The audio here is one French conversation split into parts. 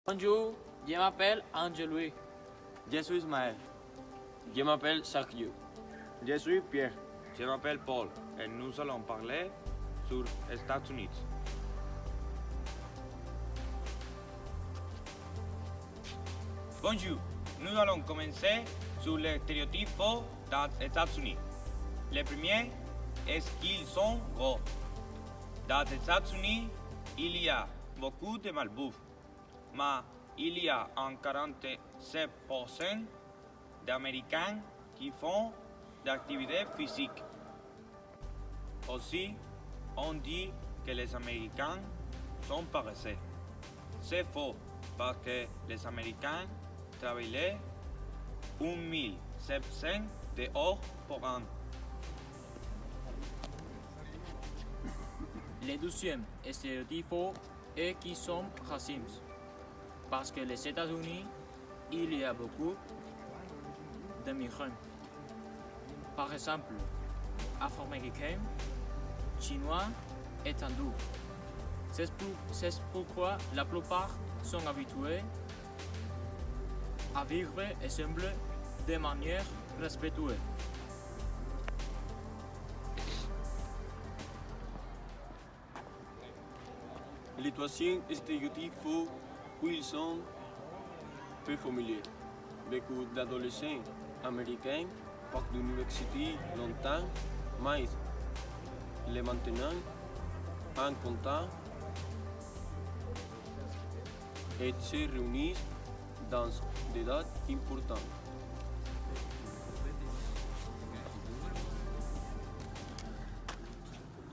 Bonjour, je m'appelle Angelouis. Je suis Ismaël. Je m'appelle Sergio. Je suis Pierre. Je m'appelle Paul et nous allons parler sur les États-Unis. Bonjour, nous allons commencer sur les stéréotypes faux dans les États-Unis. Le premier est qu'ils sont gros. Dans les États-Unis, il y a beaucoup de malbouffe, mais il y a un 47% d'Américains qui font d'activités physiques. Aussi, on dit que les Américains sont paresseux. C'est faux parce que les Américains travaillent 1700 d'heures par an. Le deuxième stéréotype faux est qu'ils sont racistes. Parce que les États-Unis, il y a beaucoup d'immigrants. Par exemple, afro-américains, chinois et hindous. C'est pourquoi la plupart sont habitués à vivre ensemble de manière respectueuse. Le troisième stéréotype faux, ils sont peu familiers. Beaucoup d'adolescents américains partent de l'université longtemps, mais les maintenant en contact et se réunissent dans des dates importantes.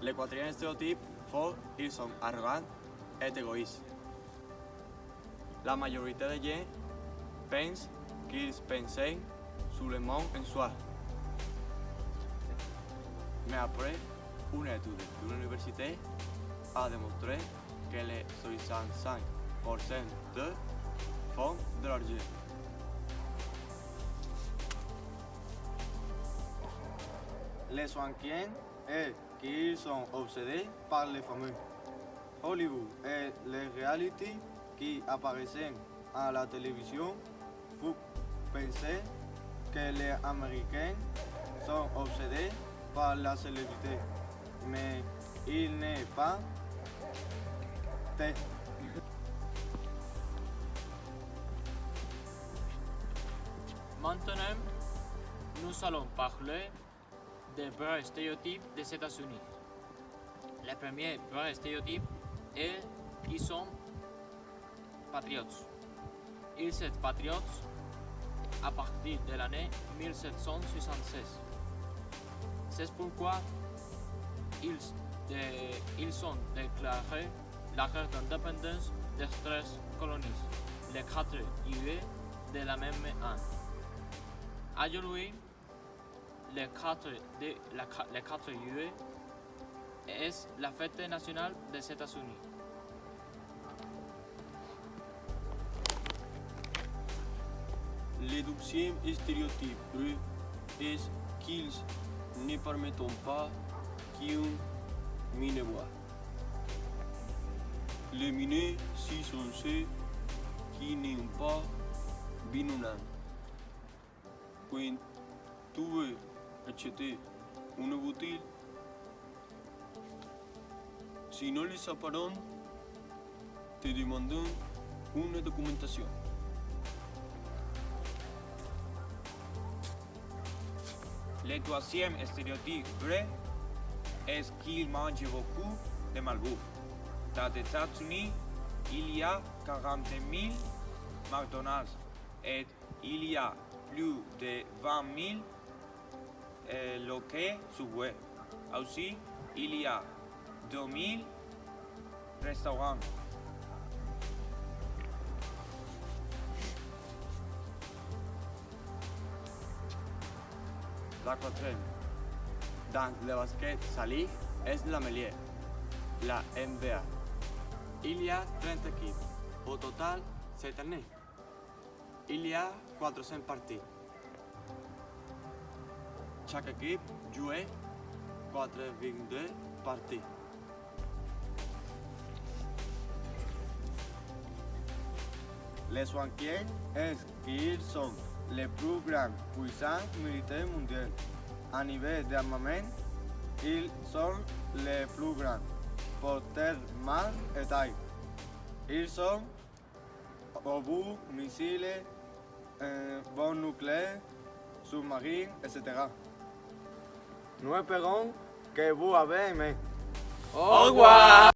Le quatrième stéréotype faux, ils sont arrogants et égoïstes. La majorité des gens pensent qu'ils pensent sur le monde en soi. Mais après, une étude de l'université a démontré que les 65% d'eux font de l'argent. Les cinquièmes est qu'ils sont obsédés par les fameux. Hollywood et les réalités qui apparaissent à la télévision font penser que les Américains sont obsédés par la célébrité, mais il n'est pas tel. Maintenant, nous allons parler des vrais stéréotypes des États-Unis. Le premier vrai stéréotype est qu'ils sont patriotes. Ils sont patriotes à partir de l'année 1776. C'est pourquoi ils ont déclaré la guerre d'indépendance des 13 colonies, les 4 juillet de la même année. Aujourd'hui, le 4 juillet est la fête nationale des États-Unis. Le deuxième stéréotype vrai est qu'ils ne permettent pas qu'un mine boit. Les mines si sont ceux qui n'ont pas binunant. Quand tu veux acheter une bouteille, si non les apparents te demandent une documentation. Le troisième stéréotype vrai est qu'ils mangent beaucoup de malbouffe. Dans les États-Unis, il y a 40 000 McDonald's et il y a plus de 20 000 locaux Subway. Aussi, il y a 2000 restaurants. La quatrième. Dans le basket, sa ligue est la meilleure, la NBA. Il y a 30 équipes. Au total, cette année, il y a 400 parties. Chaque équipe joue 4,2 parties. L'essentiel est qu'ils sont les plus grandes puissances militaires mondiales. À niveau d'armement, ils sont les plus grands. Pour terre, mar et taille. Ils sont obus, missiles, bombes nucléaires, sous-marins, etc. Nous espérons que vous avez aimé. Au revoir.